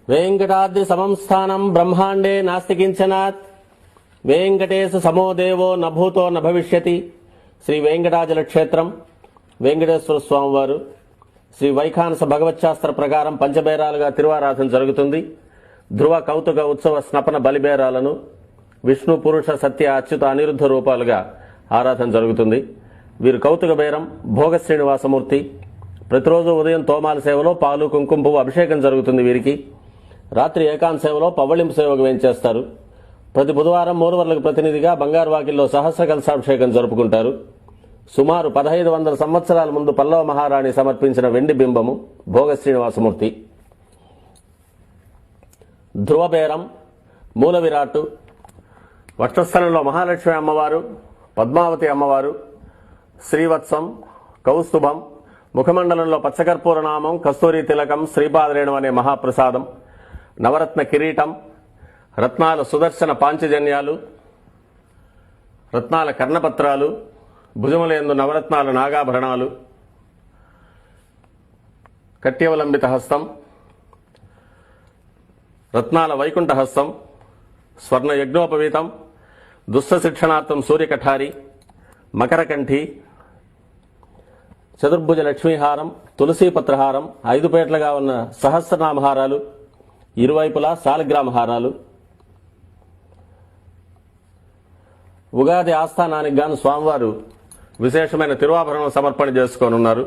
वेंकटाद्रि समं स्थानं ब्रह्मांडे नास्ति किंचनात् वेंकटेश समो देवो न भूतो न भविष्यति श्री वेंकटाचल क्षेत्रम వెంకటేశ్వర స్వామి వారు శ్రీ వైఖానస భగవచ్శాస్త్ర ప్రకారం పంచబేరాలుగా తిరువారాధన జరుగుతుంది. ధ్రువ కౌతుక ఉత్సవ స్నపన బలిబేరాలను విష్ణు పురుష సత్య అచ్యుత అనిరుద్ధ రూపాలుగా ఆరాధన జరుగుతుంది. వీరు కౌతుక బేరం భోగ శ్రీనివాసమూర్తి. ప్రతిరోజు ఉదయం తోమాల సేవలో పాలు కుంకుమ పువ్వు అభిషేకం జరుగుతుంది. వీరికి రాత్రి ఏకాంత సేవలో పవ్వళింపు సేవకు వేయించేస్తారు. ప్రతి బుధవారం మూలవర్లకు ప్రతినిధిగా బంగారు వాకిల్లో సహస్ర కలశాభిషేకం జరుపుకుంటారు. సుమారు 1500 సంవత్సరాల ముందు పల్లవ మహారాణి సమర్పించిన వెండి బింబము భోగ శ్రీనివాసమూర్తి. ధ్రువబేరం మూల విరాట్టు వక్షస్థలంలో మహాలక్ష్మి అమ్మవారు, పద్మావతి అమ్మవారు, శ్రీవత్సం, కౌస్తుభం, ముఖమండలంలో పచ్చకర్పూర నామం, కస్తూరి తిలకం, శ్రీపాదరేణం అనే మహాప్రసాదం, నవరత్న కిరీటం, రత్నాల సుదర్శన పాంచజన్యాలు, రత్నాల కర్ణపత్రాలు, భుజములందు నవరత్నాల నాగాభరణాలు, కట్యవలంబిత హస్తం, రత్నాల వైకుంఠ హస్తం, స్వర్ణ యజ్ఞోపవీతం, దుష్ట శిక్షణార్థం సూర్యకఠారి, మకరకంఠి, చతుర్భుజ లక్ష్మీహారం, తులసీపత్రహారం, 5 పేట్లుగా ఉన్న సహస్రనామహారాలు, ఇరువైపులా శాలిగ్రామ హారాలు. ఉగాది ఆస్థానానికి గాను స్వామివారు విశేషమైన తిరువాభరణం సమర్పణ చేసుకోనున్నారు.